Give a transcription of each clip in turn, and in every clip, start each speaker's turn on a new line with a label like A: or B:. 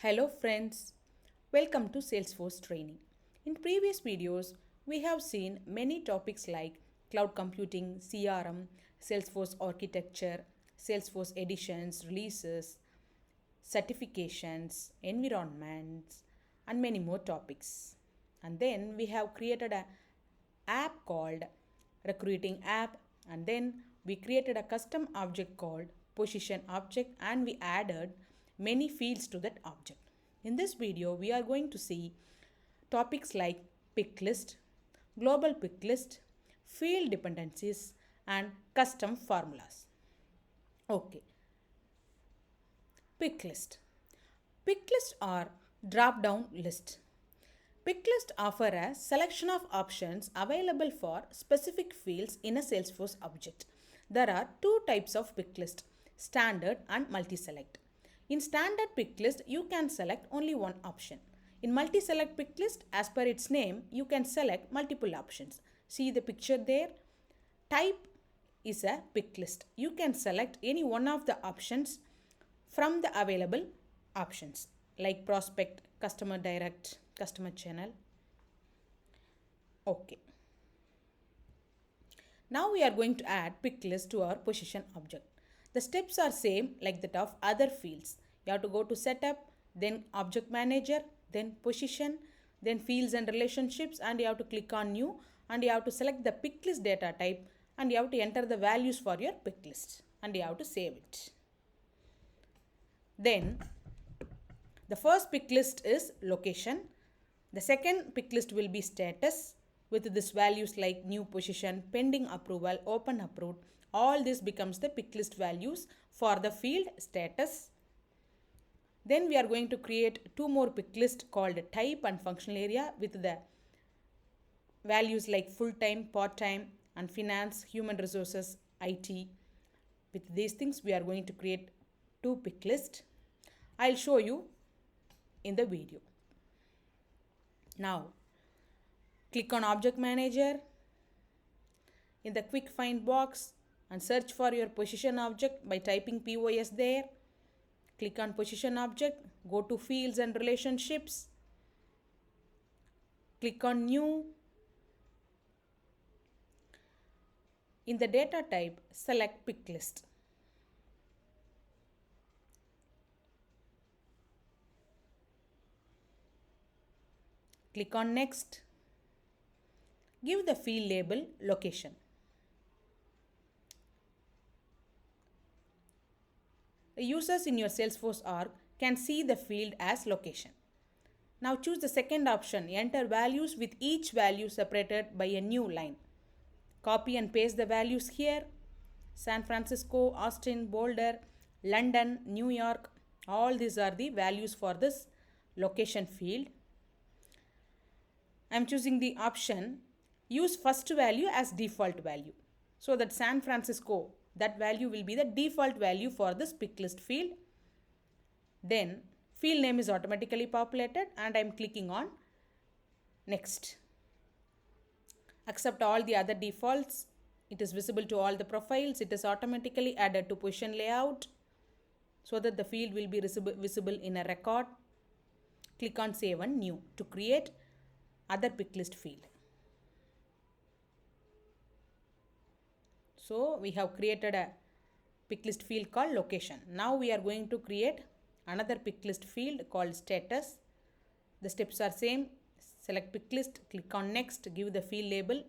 A: Hello friends, welcome to Salesforce Training. In previous videos, we have seen many topics like cloud computing, CRM, Salesforce architecture, Salesforce editions, releases, certifications, environments, and many more topics. And then we have created an app called recruiting app, and then we created a custom object called position object, and we added many fields to that object. In this video, we are going to see topics like Picklist, global Picklist, field dependencies, and custom formulas. Okay, Picklist. Picklist are drop-down list. Picklist offer a selection of options available for specific fields in a Salesforce object. There are two types of picklist, standard and multi-select. In standard picklist, you can select only one option. In multi-select picklist, as per its name, you can select multiple options. See the picture there? Type is a picklist. You can select any one of the options from the available options like prospect, customer direct, customer channel. Okay. Now we are going to add picklist to our position object. The steps are same like that of other fields. You have to go to setup, then object manager, then position, then fields and relationships, and you have to click on new, and you have to select the picklist data type, and you have to enter the values for your picklist, and you have to save it. Then the first picklist is location. The second picklist will be status with this values like new position, pending approval, open approved. All this becomes the picklist values for the field status. Then we are going to create two more picklist called type and functional area with the values like full-time, part-time, and finance, human resources, IT. With these things, we are going to create two picklist. I'll show you in the video. Now, click on Object Manager in the Quick Find box and search for your position object by typing POS there. Click on Position Object, go to Fields and Relationships. Click on New. In the data type, select Picklist. Click on Next. Give the field label location. The users in your Salesforce org can see the field as location. Now choose the second option, enter values with each value separated by a new line. Copy and paste the values here. San Francisco, Austin, Boulder, London, New York. All these are the values for this location field. I am choosing the option use first value as default value. So that San Francisco, that value will be the default value for this picklist field. Then field name is automatically populated and I am clicking on next. Accept all the other defaults. It is visible to all the profiles. It is automatically added to position layout so that the field will be visible in a record. Click on Save and New to create other picklist field. So we have created a picklist field called location. Now we are going to create another picklist field called status. The steps are same. Select picklist, click on next, give the field label.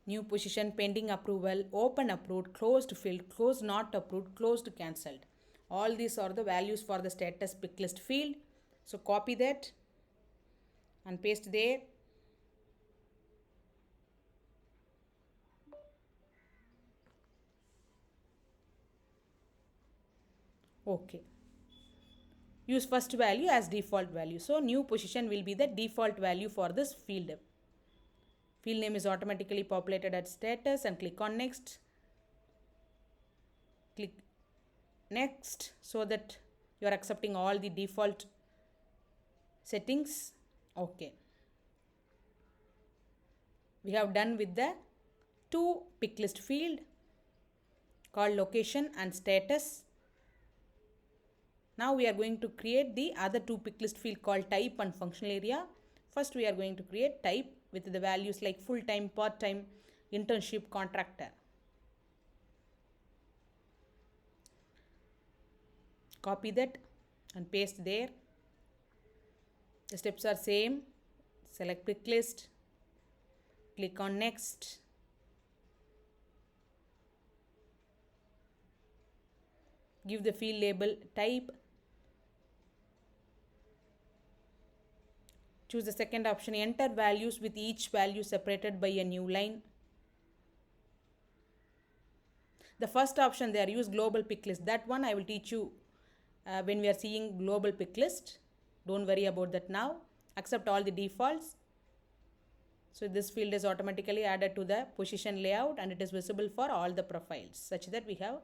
A: New position, pending approval, open approved, closed field, closed not approved, closed cancelled. All these are the values for the status picklist field. So copy that and paste there. Okay. Use first value as default value. So new position will be the default value for this field. Field name is automatically populated at status and click on next. Click next so that you are accepting all the default settings. Okay. We have done with the two picklist field called location and status. Now we are going to create the other two picklist field called type and functional area. First we are going to create type with the values like full-time, part-time, internship, contractor. Copy that and paste there. The steps are same. Select Picklist. Click on next. Give the field label type. Choose the second option, enter values with each value separated by a new line. The first option there, use global pick list. That one I will teach you when we are seeing global pick list. Don't worry about that now. Accept all the defaults. So this field is automatically added to the position layout and it is visible for all the profiles such that we have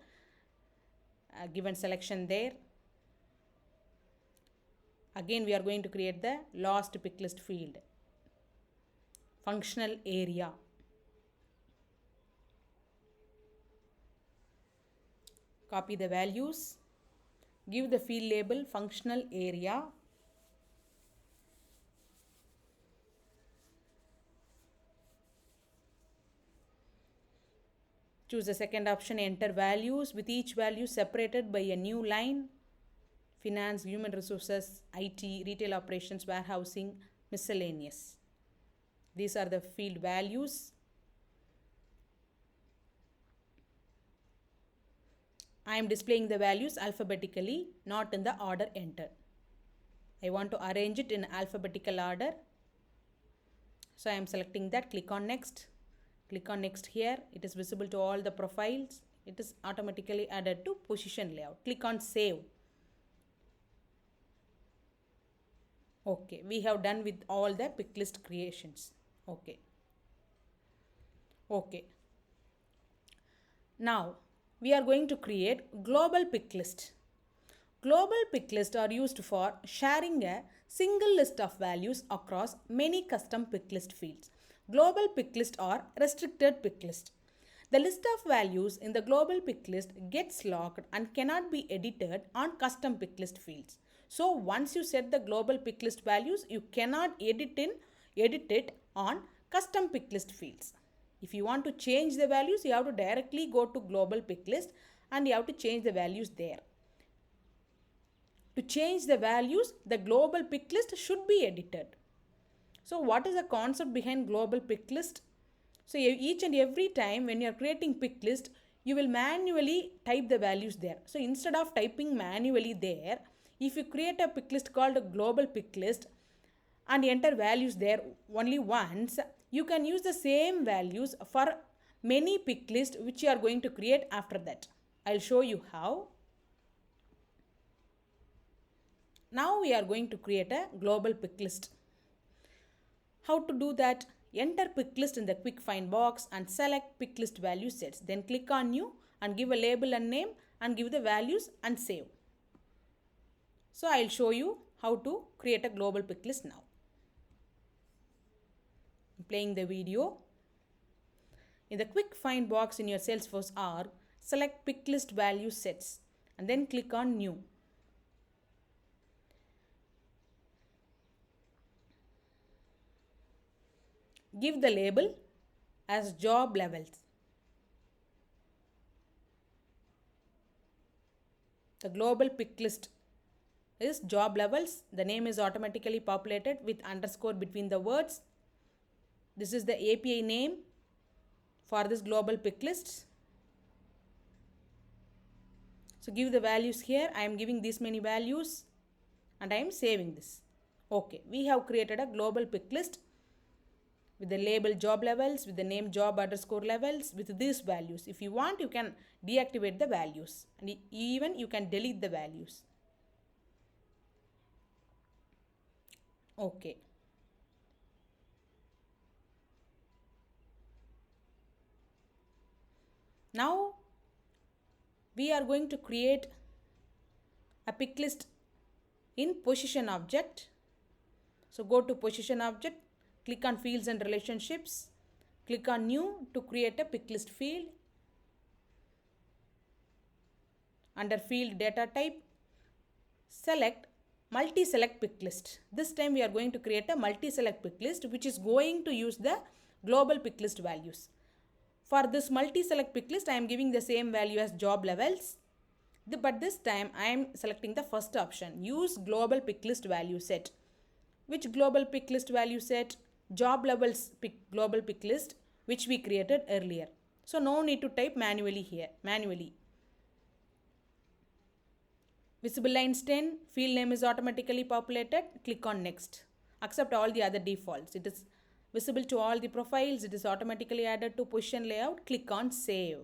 A: given selection there. Again we are going to create the last pick list field. Functional area. Copy the values. Give the field label functional area. Choose the second option, enter values with each value separated by a new line. Finance, human resources, IT, retail operations, warehousing, miscellaneous. These are the field values. I am displaying the values alphabetically, not in the order entered. I want to arrange it in alphabetical order. So I am selecting that. Click on next. Click on next here. It is visible to all the profiles. It is automatically added to position layout. Click on save. Okay, we have done with all the pick list creations. Okay. Now we are going to create global pick list. Global pick lists are used for sharing a single list of values across many custom pick list fields. Global pick lists are restricted pick list. The list of values in the global pick list gets locked and cannot be edited on custom pick list fields. So once you set the global pick list values, you cannot edit it on custom pick list fields. If you want to change the values, you have to directly go to global pick list and you have to change the values there. To change the values, the global pick list should be edited. So what is the concept behind global pick list? So each and every time when you are creating pick list, you will manually type the values there. So instead of typing manually there, if you create a pick list called a global pick list and enter values there only once, you can use the same values for many pick lists which you are going to create after that. I'll show you how. Now we are going to create a global pick list. How to do that? Enter pick list in the quick find box and select pick list value sets. Then click on new and give a label and name and give the values and save. So I'll show you how to create a global pick list now. I'm playing the video. In the quick find box in your Salesforce org, select pick list value sets and then click on new. Give the label as job levels. The global pick list is job levels. The name is automatically populated with underscore between the words. This is the API name for this global pick list. So give the values here. I am giving these many values and I am saving this. Okay, we have created a global pick list with the label job levels, with the name job underscore levels, with these values. If you want, you can deactivate the values and even you can delete the values. Okay. Now we are going to create a pick list in position object. So go to position object, click on fields and relationships, click on new to create a pick list field. Under field data type, select multi-select pick list. This time we are going to create a multi-select pick list which is going to use the global pick list values. For this multi-select pick list, I am giving the same value as job levels. But this time I am selecting the first option, use global pick list value set. Which global pick list value set? Job levels global pick list which we created earlier. So no need to type manually here, Visible lines 10, field name is automatically populated. Click on next. Accept all the other defaults. It is visible to all the profiles. It is automatically added to position layout. Click on save.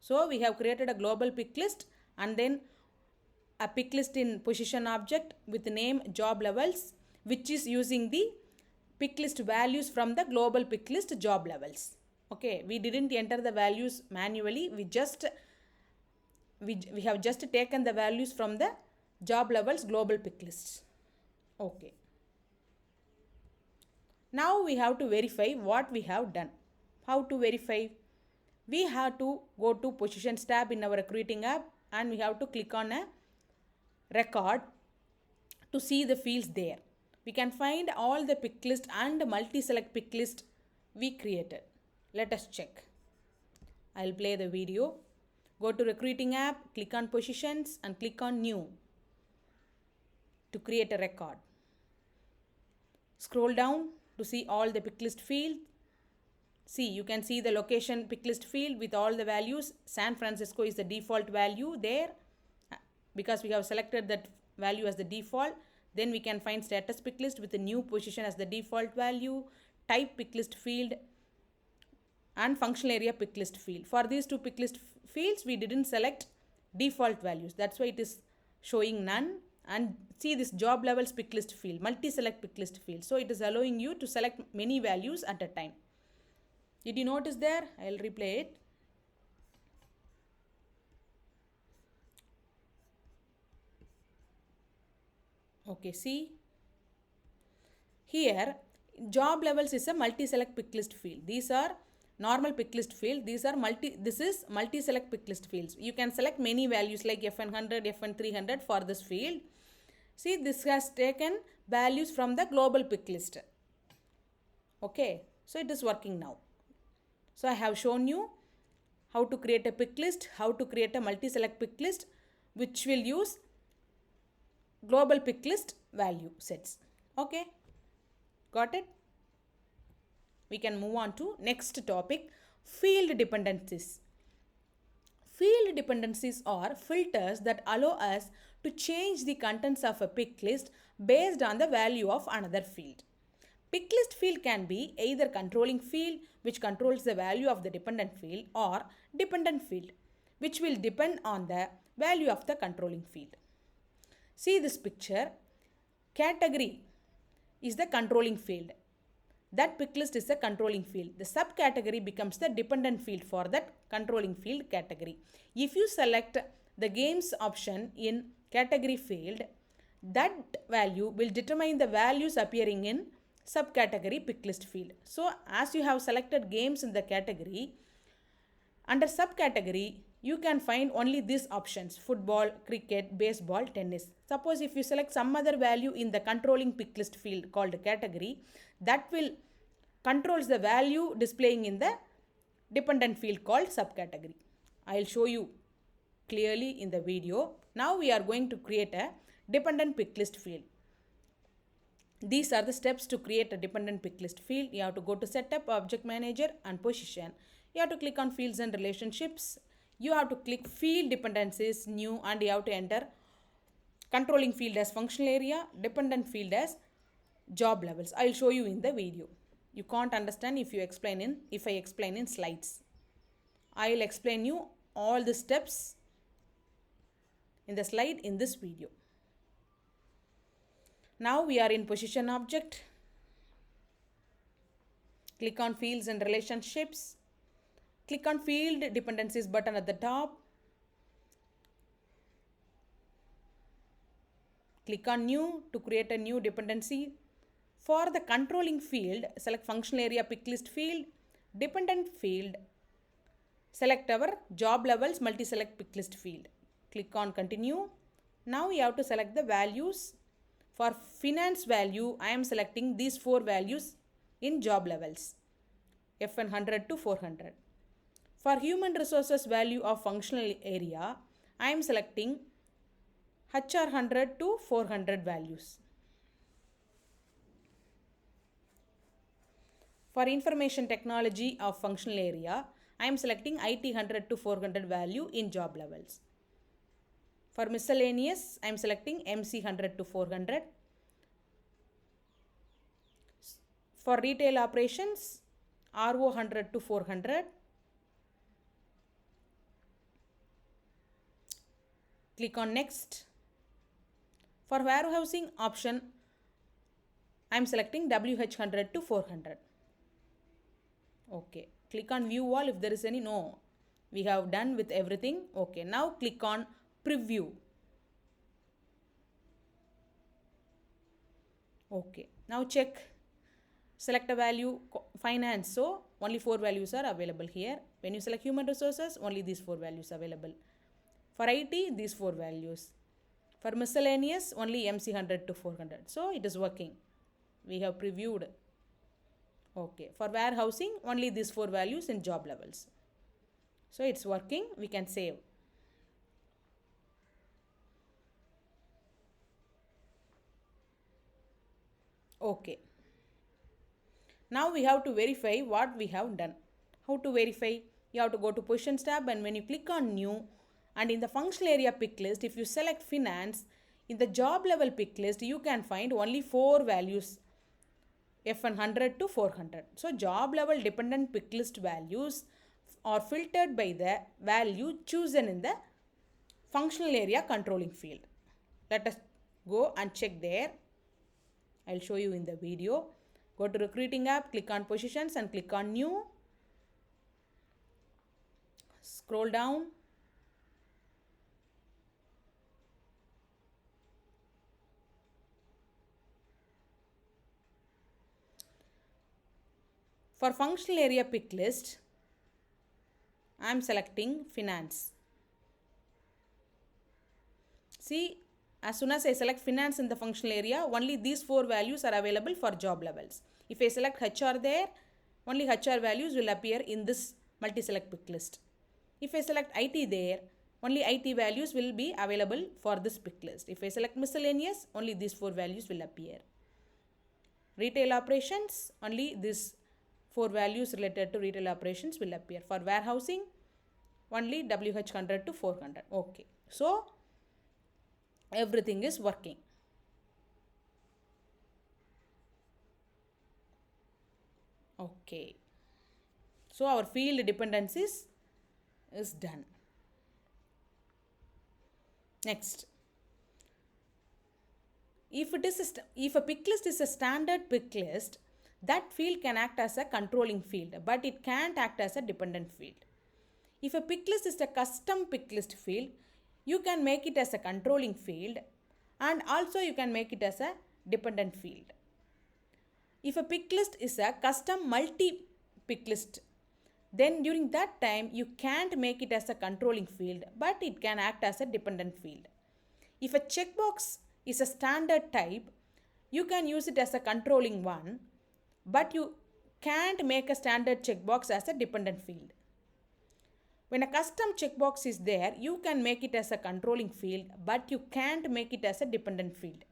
A: So we have created a global pick list and then a pick list in position object with the name job levels, which is using the pick list values from the global pick list job levels. Okay, we didn't enter the values manually. We have just taken the values from the job levels global pick lists. Okay. Now we have to verify what we have done. How to verify? We have to go to positions tab in our recruiting app and we have to click on a record to see the fields there. We can find all the pick list and multi-select pick list we created. Let us check. I'll play the video. Go to recruiting app, click on positions and click on new to create a record. Scroll down to see all the pick list field. See, you can see the location pick list field with all the values. San Francisco is the default value there because we have selected that value as the default. Then we can find status pick list with the new position as the default value, type pick list field and functional area pick list field. For these two pick list fields, we didn't select default values. That's why it is showing none. And see this job levels pick list field, multi-select pick list field. So it is allowing you to select many values at a time. Did you notice there? I'll replay it. Okay, see. Here, job levels is a multi-select pick list field. These are normal pick list field. This is multi-select pick list fields. You can select many values like FN100, FN300 for this field. See, this has taken values from the global pick list. Okay, so it is working now. So I have shown you how to create a pick list, how to create a multi-select pick list, which will use global pick list value sets. Okay, got it? We can move on to next topic, field dependencies. Field dependencies are filters that allow us to change the contents of a pick list based on the value of another field. Pick list field can be either controlling field, which controls the value of the dependent field, or dependent field, which will depend on the value of the controlling field. See this picture. Category is the controlling field. That pick list is a controlling field. The subcategory becomes the dependent field for that controlling field category. If you select the games option in category field, that value will determine the values appearing in subcategory pick list field. So as you have selected games in the category, under subcategory, you can find only these options: football, cricket, baseball, tennis. Suppose if you select some other value in the controlling pick list field called category, that will controls the value displaying in the dependent field called subcategory. I will show you clearly in the video. Now we are going to create a dependent pick list field. These are the steps to create a dependent pick list field. You have to go to setup, object manager and position. You have to click on fields and relationships. You have to click field dependencies, new, and you have to enter controlling field as functional area, dependent field as job levels. I will show you in the video. You can't understand if I explain in slides. I will explain you all the steps in the slide in this video. Now we are in position object. Click on fields and relationships. Click on field dependencies button at the top. Click on new to create a new dependency. For the controlling field, select functional area pick list field, dependent field, select our job levels multi-select pick list field. Click on continue. Now you have to select the values. For finance value, I am selecting these 4 values in job levels, F100 to 400. For human resources value of functional area, I am selecting HR100 to 400 values. For information technology of functional area, I am selecting IT 100 to 400 value in job levels. For miscellaneous, I am selecting MC 100 to 400. For retail operations, RO 100 to 400. Click on next. For warehousing option, I am selecting WH 100 to 400. Okay. Click on view all if there is any. No. We have done with everything. Okay. Now click on preview. Okay. Now check. Select a value finance. So only 4 values are available here. When you select human resources, only these 4 values available. For IT, these 4 values. For miscellaneous, only MC 100 to 400. So it is working. We have previewed. Okay. For warehousing, only these 4 values in job levels. So it's working. We can save. Okay. Now we have to verify what we have done. How to verify? You have to go to Positions tab, and when you click on New, and in the functional area pick list, if you select finance, in the job level pick list, you can find only 4 values, F100 to 400. So job level dependent pick list values are filtered by the value chosen in the functional area controlling field. Let us go and check there. I'll show you in the video. Go to recruiting app, click on positions and click on new. Scroll down. For functional area pick list, I am selecting finance. See, as soon as I select finance in the functional area, only these 4 values are available for job levels. If I select HR there, only HR values will appear in this multi-select pick list. If I select IT there, only IT values will be available for this pick list. If I select miscellaneous, only these 4 values will appear. Retail operations, only these 4 values related to retail operations will appear. For warehousing, only WH100 to 400. Okay. So, everything is working. Okay. So our field dependencies is done. Next. If a pick list is a standard pick list, that field can act as a controlling field, but it can't act as a dependent field. If a pick list is a custom pick list field, you can make it as a controlling field, and also you can make it as a dependent field. If a pick list is a custom multi-pick list, then during that time you can't make it as a controlling field, but it can act as a dependent field. If a checkbox is a standard type, you can use it as a controlling one, but you can't make a standard checkbox as a dependent field. When a custom checkbox is there, you can make it as a controlling field, but you can't make it as a dependent field.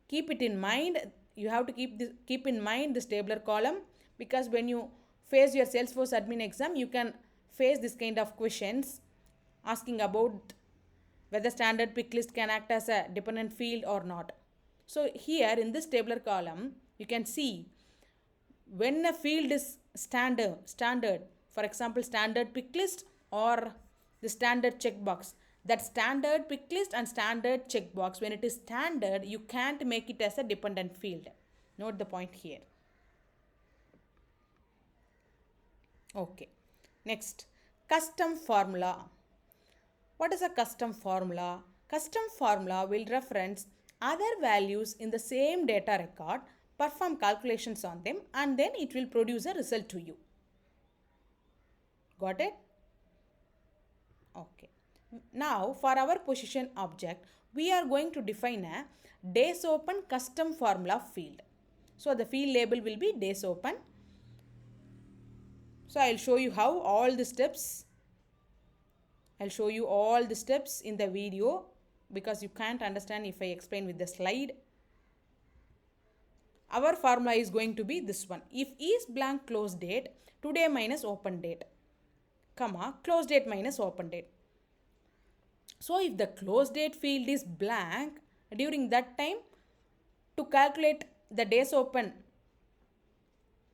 A: Keep it in mind. You have to keep in mind this tabular column, because when you face your Salesforce admin exam, you can face this kind of questions asking about whether standard pick list can act as a dependent field or not. So here in this tabular column, you can see when a field is standard, for example, standard pick list or the standard checkbox. That standard pick list and standard checkbox, when it is standard, you can't make it as a dependent field. Note the point here. Okay. Next, custom formula. What is a custom formula? Custom formula will reference other values in the same data record, perform calculations on them, and then it will produce a result to you. Got it? Okay. Now for our position object, we are going to define a days open custom formula field. So the field label will be days open. So I'll show you how all the steps. I'll show you all the steps in the video because you can't understand if I explain with the slide. Our formula is going to be this one. If is blank close date, today minus open date, comma, close date minus open date. So if the close date field is blank, during that time to calculate the days open,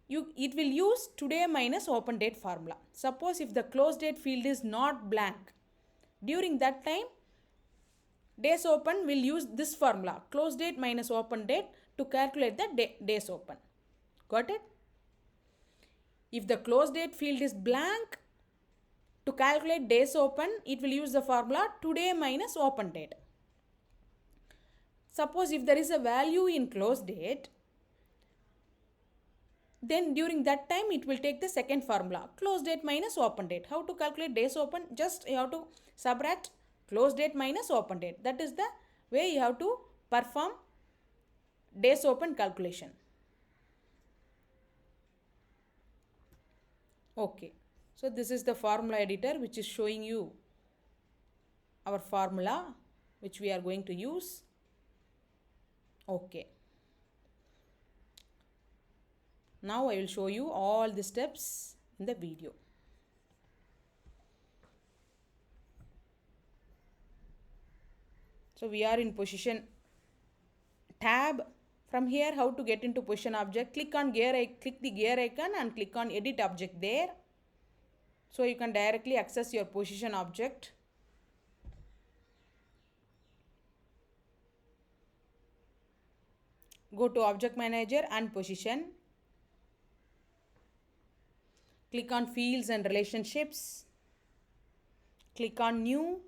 A: it will use today minus open date formula. Suppose if the close date field is not blank, during that time days open will use this formula, close date minus open date, to calculate the days open. Got it? If the close date field is blank, to calculate days open, it will use the formula today minus open date. Suppose if there is a value in close date, then during that time it will take the second formula, close date minus open date. How to calculate days open? Just you have to subtract close date minus open date. That is the way you have to perform days open calculation. Okay. So this is the formula editor which is showing you our formula which we are going to use. Okay. Now I will show you all the steps in the video. So we are in position tab. From here, how to get into position object? Click the gear icon and click on edit object there. So you can directly access your position object. Go to object manager and position. Click on fields and relationships. Click on new.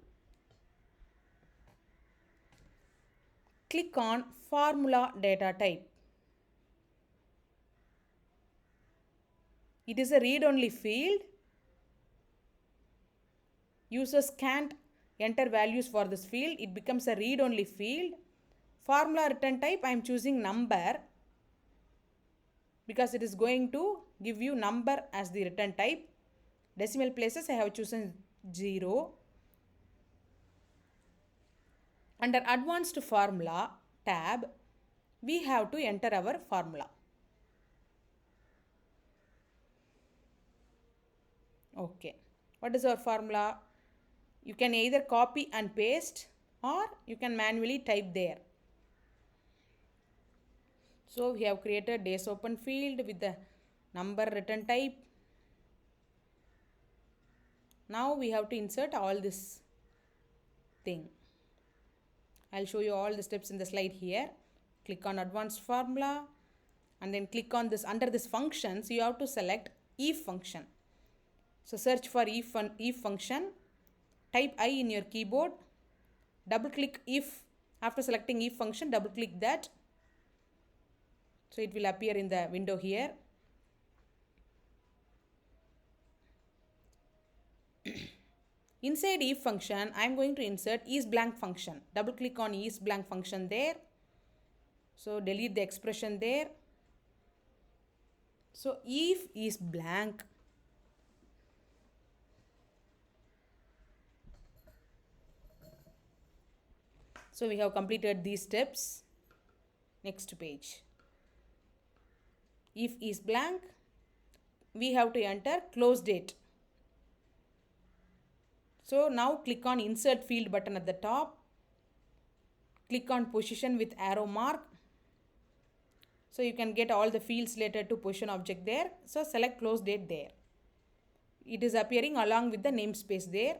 A: Click on formula data type. It is a read-only field. Users can't enter values for this field. It becomes a read-only field. Formula return type, I am choosing number because it is going to give you number as the return type. Decimal places I have chosen 0. Under advanced formula tab, we have to enter our formula. Okay. What is our formula? You can either copy and paste or you can manually type there. So we have created days open field with the number return type. Now we have to insert all this thing. I'll show you all the steps in the slide here. Click on advanced formula and then click on this. Under this functions, you have to select if function. So search for if function. Type I in your keyboard. Double click if. After selecting if function, double click that. So it will appear in the window here. Inside if function, I am going to insert is blank function. Double click on is blank function there. So delete the expression there. So if is blank. So we have completed these steps. Next page. If is blank, we have to enter close date. So now click on insert field button at the top. Click on position with arrow mark. So you can get all the fields related to position object there. So select close date there. It is appearing along with the namespace there.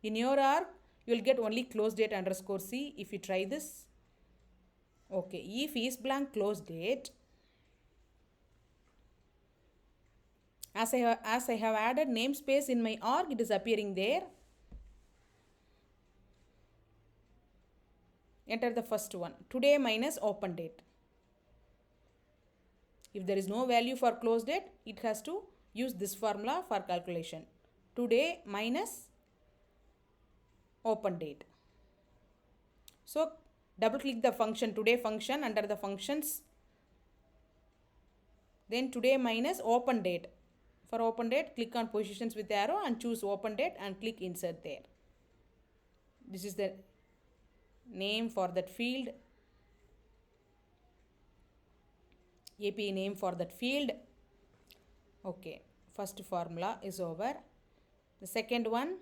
A: In your arc, you will get only close date underscore C if you try this. Okay, if is blank close date. As I have added namespace in my org, it is appearing there. enter the first one, today minus open date. If there is no value for close date, it has to use this formula for calculation. Today minus open date. So double click the function today function under the functions. Then today minus open date. For open date, click on positions with arrow and choose open date and click insert there. This is the name for that field. API name for that field. Okay, first formula is over. The second one,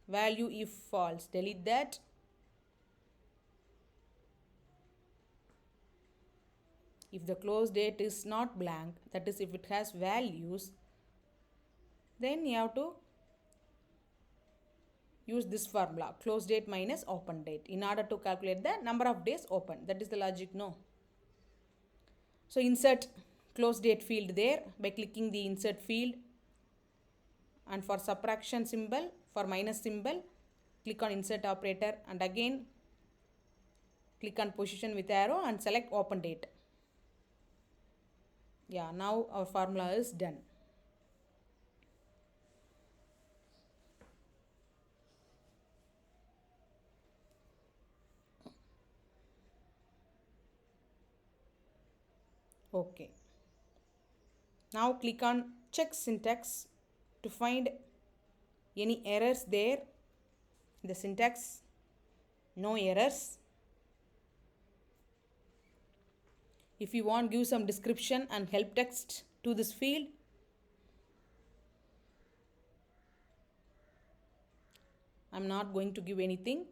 A: value if false, delete that. If the close date is not blank, that is if it has values, then you have to use this formula, close date minus open date, in order to calculate the number of days open. That is the logic, no? So insert close date field there by clicking the insert field, and for subtraction symbol, for minus symbol, click on insert operator and again click on position with arrow and select open date. Yeah, now our formula is done. Okay. Now click on check syntax to find any errors there. The syntax, no errors. If you want, give some description and help text to this field. I'm not going to give anything.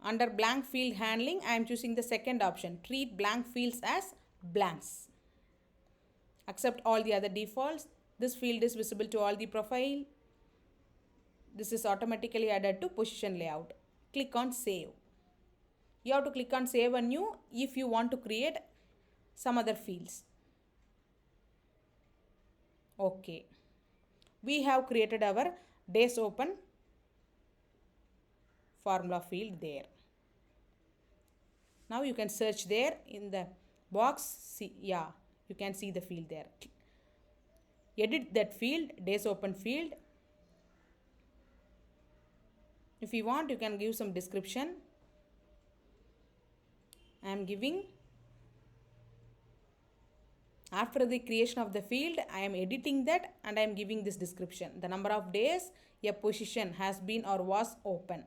A: Under blank field handling, I am choosing the second option, treat blank fields as blanks. Accept all the other defaults. This field is visible to all the profile. This is automatically added to position layout. Click on save. You have to click on save and new if you want to create some other fields. Okay. We have created our days open formula field there. Now you can search there in the box. See, yeah, you can see the field there. Edit that field, days open field. If you want, you can give some description. I am giving, after the creation of the field, I am editing that and I am giving this description. The number of days a position has been or was open.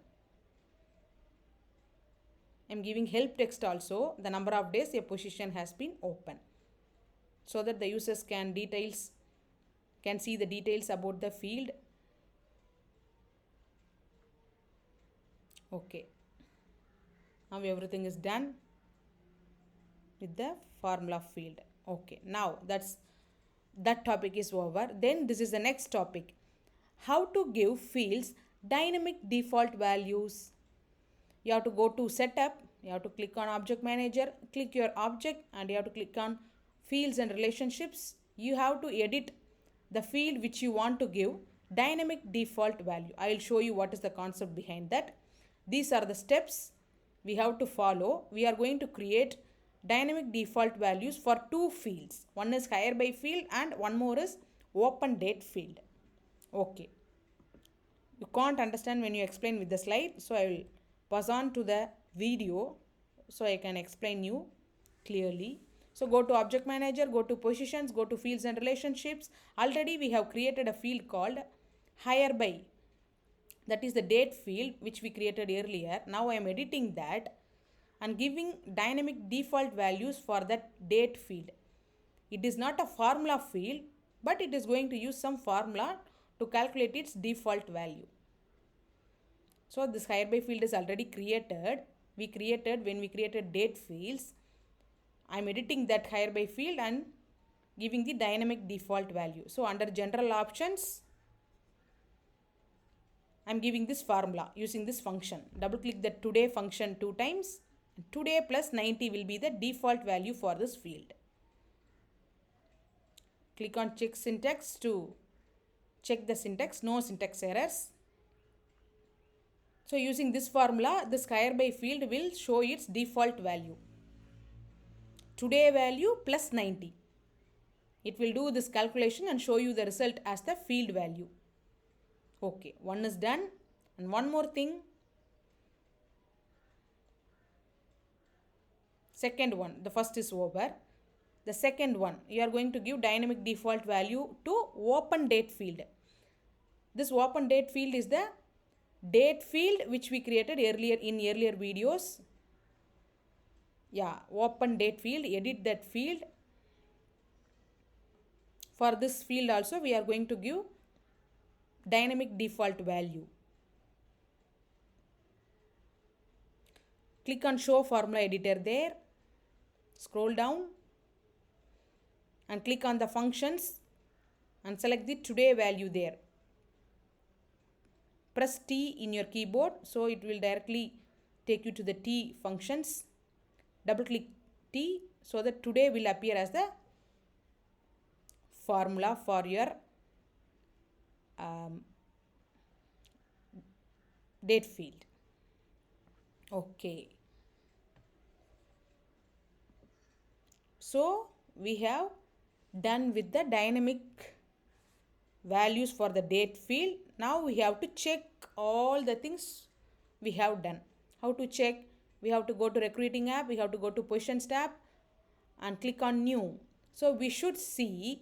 A: I am giving help text also, the number of days a position has been open, so that the users can see the details about the field. Okay. Now everything is done with the formula field. Okay, now that topic is over. Then this is the next topic, how to give fields dynamic default values. You have to go to setup, you have to click on object manager, click your object, and you have to click on fields and relationships. You have to edit the field which you want to give dynamic default value. I will show you what is the concept behind that. These are the steps we have to follow. We are going to create dynamic default values for two fields. One is hire by field and one more is open date field. Okay. You can't understand when you explain with the slide, so I will pass on to the video so I can explain you clearly. So go to object manager, go to positions, go to fields and relationships. Already we have created a field called hire by. That is the date field which we created earlier. Now I am editing that and giving dynamic default values for that date field. It is not a formula field, but it is going to use some formula to calculate its default value. So this hire by field is already created. When we created date fields. I am editing that hire by field and giving the dynamic default value. So under general options, I am giving this formula using this function. Double click the today function 2 times. Today plus 90 will be the default value for this field. Click on check syntax to check the syntax, no syntax errors. So using this formula, this hire by field will show its default value. Today value plus 90. It will do this calculation and show you the result as the field value. Okay, one is done. And one more thing. Second one, the first is over. The second one, you are going to give dynamic default value to open date field. This open date field is the date field which we created earlier in earlier videos. Yeah, open date field, edit that field. For this field also we are going to give dynamic default value. Click on show formula editor there. Scroll down and click on the functions and select the today value there. Press T in your keyboard so it will directly take you to the T functions. Double click T so that today will appear as the formula for your date field. Okay. So we have done with the dynamic values for the date field. Now we have to check all the things we have done. How to check? We have to go to recruiting app, we have to go to positions tab and click on new. So we should see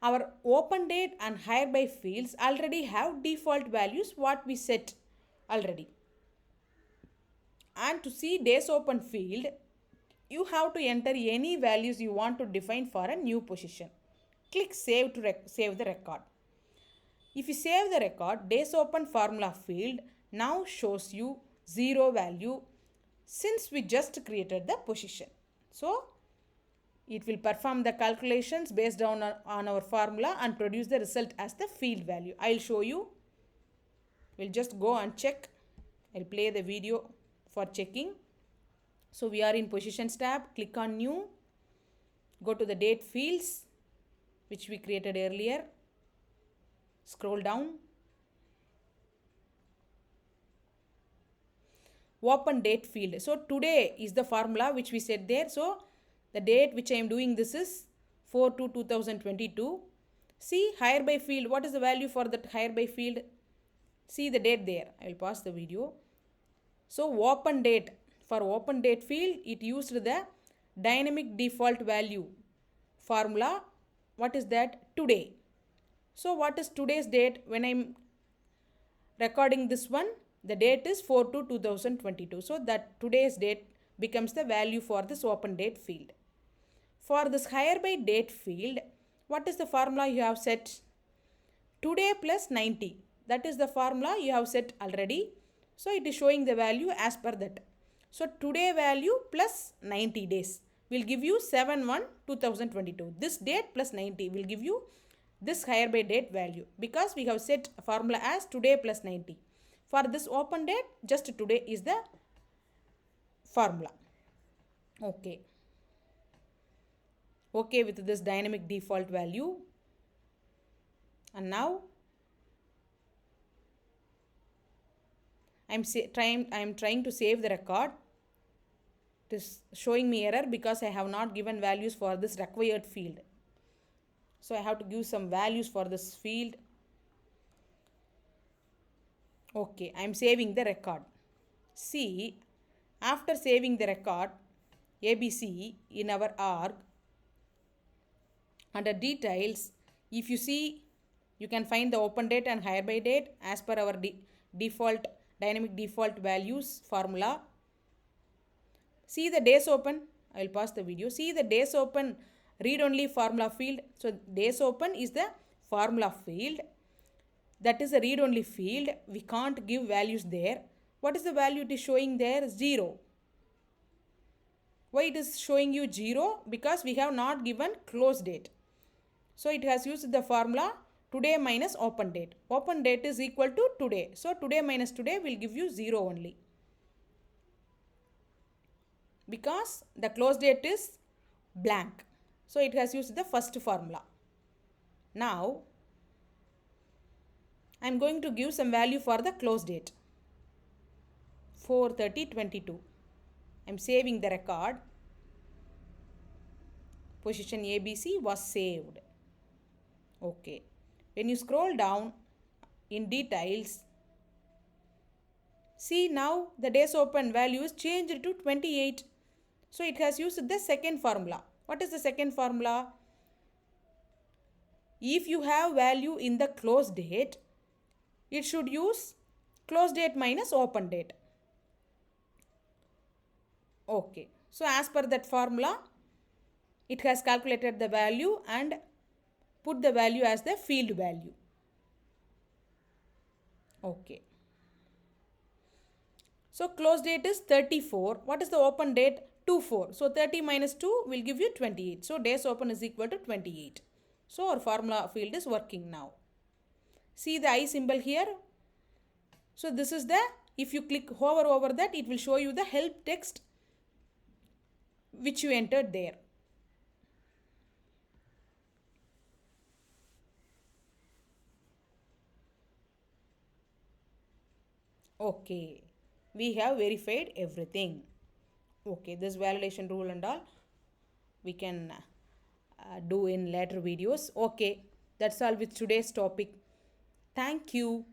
A: our open date and hire by fields already have default values what we set already. And to see days open field, you have to enter any values you want to define for a new position. Click save to save the record. If you save the record, days open formula field now shows you 0 value since we just created the position. So it will perform the calculations based on our formula and produce the result as the field value. I'll show you. We'll just go and check. I'll play the video for checking. So we are in positions tab. Click on new. Go to the date fields which we created earlier. Scroll down. Open date field. So today is the formula which we set there. So the date which I am doing this is 4/2/2022. See hire by field. What is the value for that hire by field? See the date there. I will pause the video. So open date. For open date field, it used the dynamic default value formula. What is that? Today. So what is today's date? When I'm recording this one, the date is 4/2/2022. So that today's date becomes the value for this open date field. For this hire by date field, what is the formula you have set? Today plus 90. That is the formula you have set already. So it is showing the value as per that. So today value plus 90 days will give you 7/1/2022. This date plus 90 will give you this hire by date value because we have set a formula as today plus 90. For this open date, just today is the formula. Okay. Okay with this dynamic default value. And now I am trying to save the record. It is showing me error because I have not given values for this required field. So I have to give some values for this field. Okay, I am saving the record. See, after saving the record, ABC in our org, under details, if you see, you can find the open date and hire by date as per our default dynamic default values formula. See the days open. I will pause the video. See the days open read only formula field. So days open is the formula field. That is a read only field. We can't give values there. What is the value it is showing there? 0. Why it is showing you 0? Because we have not given close date. So it has used the formula today minus open date. Open date is equal to today. So today minus today will give you 0 only. Because the close date is blank. So it has used the first formula. Now I am going to give some value for the close date. 4:30:22. I'm saving the record. Position ABC was saved. Okay. When you scroll down in details, see now the days open value is changed to 28. So it has used the second formula. What is the second formula? If you have value in the close date, it should use close date minus open date. Okay. So as per that formula, it has calculated the value and put the value as the field value. Okay. So close date is 34. What is the open date? 24. So 30 minus 2 will give you 28. So days open is equal to 28. So our formula field is working now. See the I symbol here. So this is the, if you hover over that, it will show you the help text which you entered there. Okay, we have verified everything. Okay, this validation rule and all we can do in later videos. Okay, that's all with today's topic. Thank you.